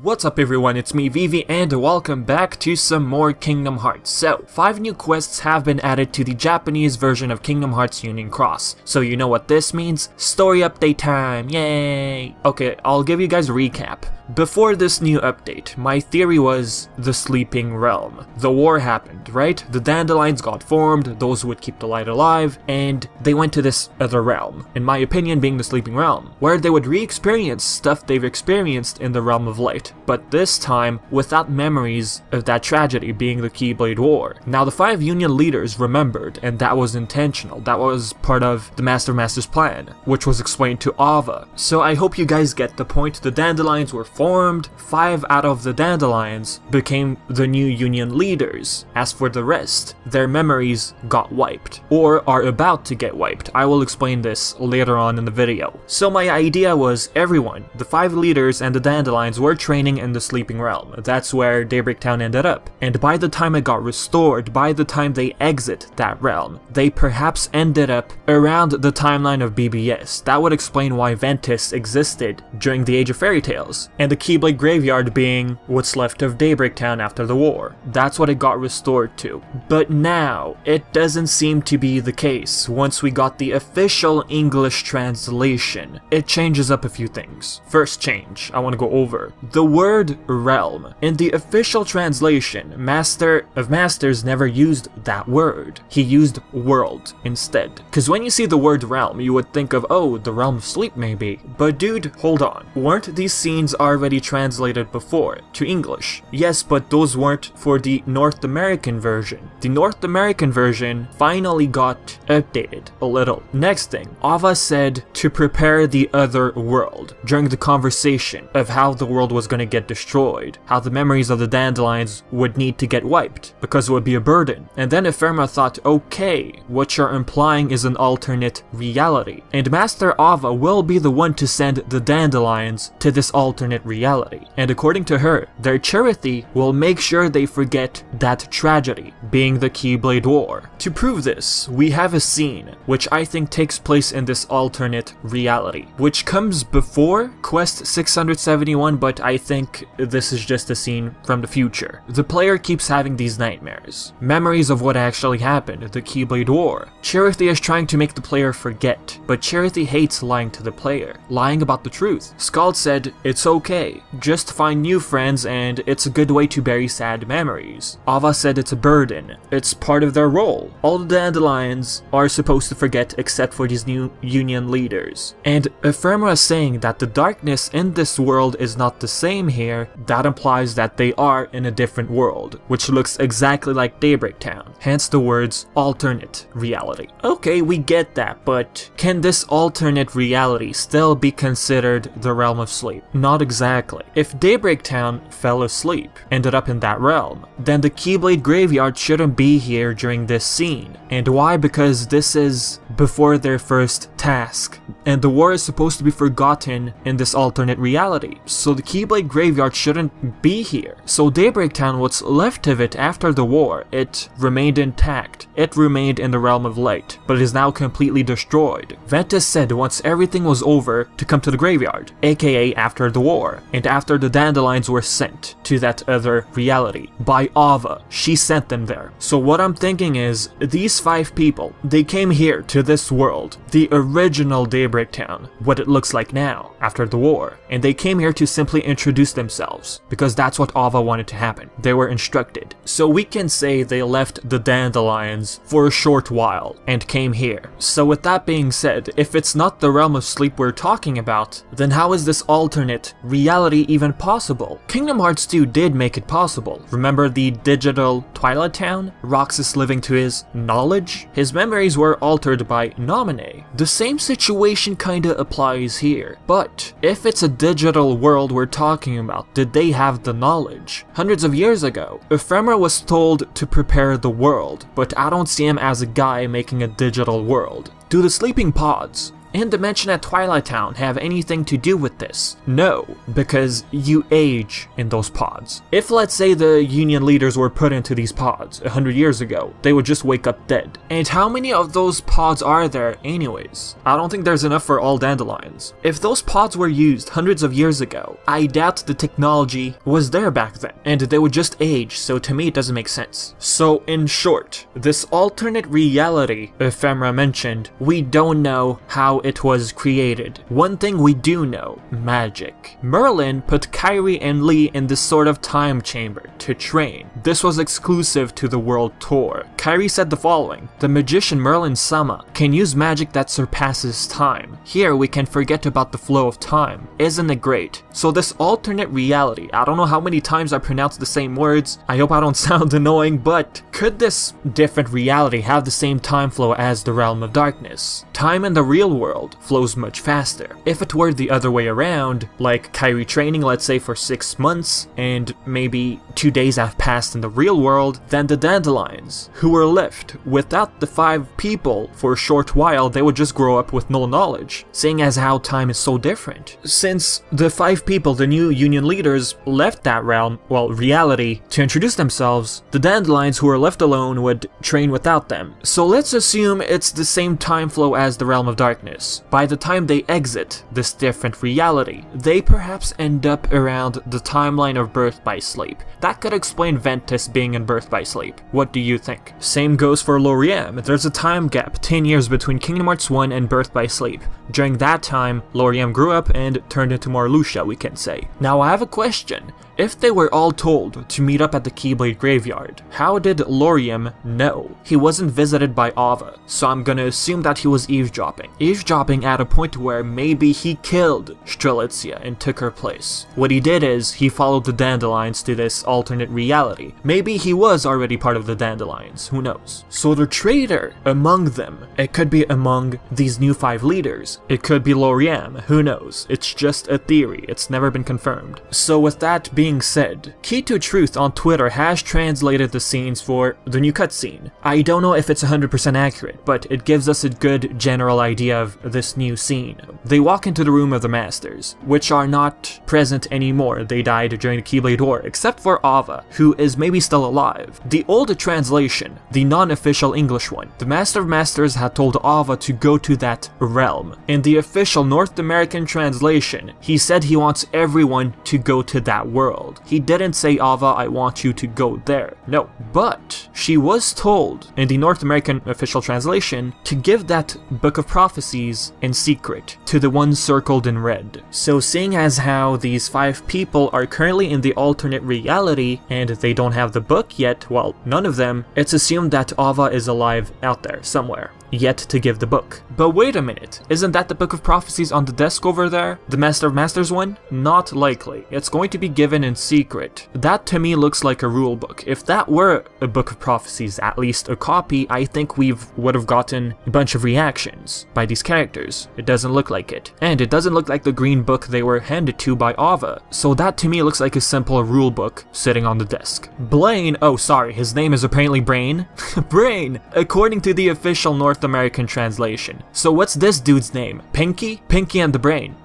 What's up everyone, it's me Vivi and welcome back to some more Kingdom Hearts. So, 5 new quests have been added to the Japanese version of Kingdom Hearts Union Cross. So you know what this means? Story update time, yay! Okay, I'll give you guys a recap. Before this new update, my theory was the Sleeping Realm. The war happened, right? The Dandelions got formed, those who would keep the light alive, and they went to this other realm, in my opinion being the Sleeping Realm, where they would re-experience stuff they've experienced in the Realm of Light, but this time without memories of that tragedy being the Keyblade War. Now the 5 Union leaders remembered, and that was intentional. That was part of the Master's plan, which was explained to Ava. So I hope you guys get the point. The Dandelions were formed, 5 out of the Dandelions became the new Union leaders. As for the rest, their memories got wiped, or are about to get wiped. I will explain this later on in the video. So my idea was everyone, the 5 leaders and the Dandelions were training in the Sleeping Realm. That's where Daybreak Town ended up. And by the time it got restored, by the time they exit that realm, they perhaps ended up around the timeline of BBS. That would explain why Ventus existed during the Age of Fairy Tales, and the Keyblade Graveyard being what's left of Daybreak Town after the war. That's what it got restored to. But now, it doesn't seem to be the case. Once we got the official English translation, it changes up a few things. First change I want to go over. The word realm. In the official translation, Master of Masters never used that word. He used world instead. Because when you see the word realm, you would think of, oh, the realm of sleep maybe. But dude, hold on. Weren't these scenes already translated before to English? Yes, but those weren't for the North American version. The North American version finally got updated a little. Next thing, Ava said to prepare the other world during the conversation of how the world was going to get destroyed, how the memories of the Dandelions would need to get wiped because it would be a burden. And then Ephemerma thought, okay, what you're implying is an alternate reality, and Master Ava will be the one to send the Dandelions to this alternate reality. And according to her, their charity will make sure they forget that tragedy, being the Keyblade War. To prove this, we have a scene which I think takes place in this alternate reality, which comes before Quest 671, but I think this is just a scene from the future. The player keeps having these nightmares, memories of what actually happened, the Keyblade War. Charity is trying to make the player forget, but Charity hates lying to the player, lying about the truth. Scald said, it's okay, just find new friends and it's a good way to bury sad memories. Ava said it's a burden, it's part of their role. All the Dandelions are supposed to forget except for these new Union leaders. And Ephemerma is saying that the darkness in this world is not the same here. That implies that they are in a different world, which looks exactly like Daybreak Town, hence the words alternate reality. Okay, we get that, but can this alternate reality still be considered the realm of sleep? Not exactly. If Daybreak Town fell asleep, ended up in that realm, then the Keyblade Graveyard shouldn't be here during this scene. And why? Because this is before their first task, and the war is supposed to be forgotten in this alternate reality, so the Keyblade Graveyard shouldn't be here. So Daybreak Town, what's left of it after the war, it remained intact. It remained in the Realm of Light, but is now completely destroyed. Ventus said once everything was over to come to the graveyard, aka after the war, and after the Dandelions were sent to that other reality by Ava. She sent them there. So what I'm thinking is, these 5 people, they came here to this world, the original Daybreak Town, what it looks like now, after the war, and they came here to simply introduce themselves, because that's what Ava wanted to happen. They were instructed. So we can say they left the Dandelions for a short while, and came here. So with that being said, if it's not the realm of sleep we're talking about, then how is this alternate reality even possible? Kingdom Hearts 2 did make it possible. Remember the digital Twilight Town? Roxas living to his knowledge? His memories were altered by Naminé. The same situation kinda applies here. But if it's a digital world we're talking about, did they have the knowledge? Hundreds of years ago, Ephemerma was told to prepare the world, but I don't see him as a guy making a digital world. Do the sleeping pods and Dimension at Twilight Town have anything to do with this? No, because you age in those pods. If let's say the Union leaders were put into these pods 100 years ago, they would just wake up dead. And how many of those pods are there anyways? I don't think there's enough for all Dandelions. If those pods were used hundreds of years ago, I doubt the technology was there back then, and they would just age, so to me it doesn't make sense. So in short, this alternate reality Ephemera mentioned, we don't know how it was created. One thing we do know, magic. Merlin put Kairi and Lee in this sort of time chamber to train. This was exclusive to the world tour. Kairi said the following: the magician Merlin Sama can use magic that surpasses time. Here we can forget about the flow of time. Isn't it great? So this alternate reality, I don't know how many times I pronounced the same words, I hope I don't sound annoying, but could this different reality have the same time flow as the Realm of Darkness? Time in the real world flows much faster. If it were the other way around, like Kairi training let's say for 6 months, and maybe 2 days have passed in the real world, then the Dandelions, who were left without the 5 people for a short while, they would just grow up with no knowledge, seeing as how time is so different. Since the 5 people, the new Union leaders, left that realm, well, reality, to introduce themselves, the Dandelions who were left alone would train without them. So let's assume it's the same time flow as the Realm of Darkness. By the time they exit this different reality, they perhaps end up around the timeline of Birth by Sleep. That could explain Ventus being in Birth by Sleep. What do you think? Same goes for Lauriam. There's a time gap, 10 years between Kingdom Hearts 1 and Birth by Sleep. During that time, Lauriam grew up and turned into more Lucia, we can say. Now I have a question. If they were all told to meet up at the Keyblade graveyard, how did Lauriam know? He wasn't visited by Ava, so I'm gonna assume that he was eavesdropping. Eavesdropping at a point where maybe he killed Strelitzia and took her place. What he did is, he followed the Dandelions to this alternate reality. Maybe he was already part of the Dandelions, who knows? So the traitor among them, it could be among these new 5 leaders. It could be Lauriam, who knows? It's just a theory, it's never been confirmed. So with that being said, Key to Truth on Twitter has translated the scenes for the new cutscene. I don't know if it's 100% accurate, but it gives us a good general idea of this new scene. They walk into the room of the Masters, which are not present anymore. They died during the Keyblade War, except for Ava, who is maybe still alive. The old translation, the non-official English one, the Master of Masters had told Ava to go to that realm. In the official North American translation, he said he wants everyone to go to that world. He didn't say, Ava, I want you to go there. No. But she was told in the North American official translation to give that Book of Prophecies in secret to the one circled in red. So seeing as how these 5 people are currently in the alternate reality and they don't have the book yet, well, none of them, it's assumed that Ava is alive out there somewhere, yet to give the book. But wait a minute, isn't that the Book of Prophecies on the desk over there? The Master of Masters one? Not likely. It's going to be given in secret. That to me looks like a rule book. If that were a Book of Prophecies, at least a copy, I think would have gotten a bunch of reactions by these characters. It doesn't look like it. And it doesn't look like the green book they were handed to by Ava. So that to me looks like a simple rule book sitting on the desk. Blaine, oh sorry, his name is apparently Brain. Brain, according to the official North American translation. So what's this dude's name? Pinky? Pinky and the Brain.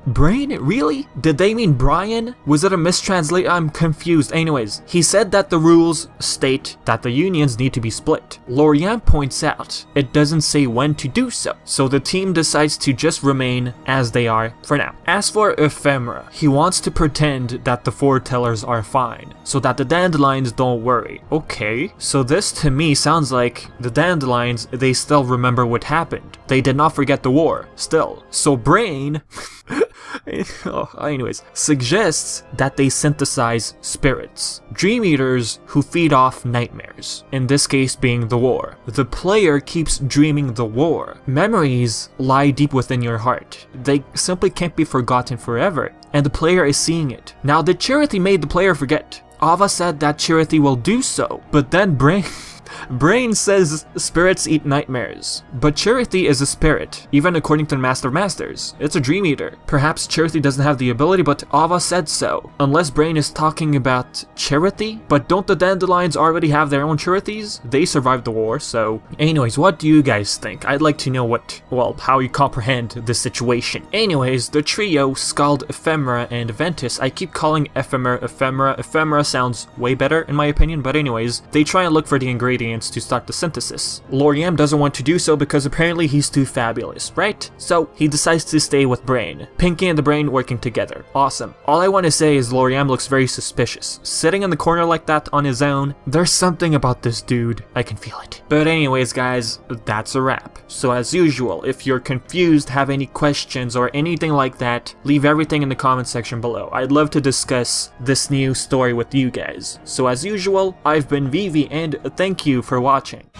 Brain? Really? Did they mean Brian? Was it a mistranslation? I'm confused. Anyways, he said that the rules state that the unions need to be split. Lauriam points out it doesn't say when to do so, so the team decides to just remain as they are for now. As for Ephemera, he wants to pretend that the foretellers are fine, so that the Dandelions don't worry. Okay, so this to me sounds like the Dandelions, they still remember what happened. They did not forget the war, still. So Brain anyways, suggests that they synthesize spirits, dream eaters who feed off nightmares, in this case being the war. The player keeps dreaming the war. Memories lie deep within your heart. They simply can't be forgotten forever, and the player is seeing it. Now, did Charity made the player forget? Ava said that Charity will do so, but then Brain Brain says spirits eat nightmares, but Charity is a spirit, even according to the Master of Masters. It's a dream eater. Perhaps Charity doesn't have the ability, but Ava said so. Unless Brain is talking about Charity? But don't the Dandelions already have their own Charities? They survived the war, so... Anyways, what do you guys think? I'd like to know how you comprehend this situation. Anyways, the trio, Scald, Ephemera, and Ventus, I keep calling Ephemera sounds way better in my opinion, but anyways, they try and look for the ingredients to start the synthesis. Loriam doesn't want to do so because apparently he's too fabulous, right? So he decides to stay with Brain. Pinky and the Brain working together. Awesome. All I want to say is Loriam looks very suspicious. Sitting in the corner like that on his own, there's something about this dude. I can feel it. But anyways guys, that's a wrap. So as usual, if you're confused, have any questions or anything like that, leave everything in the comment section below. I'd love to discuss this new story with you guys. So as usual, I've been Vivi and thank you for watching.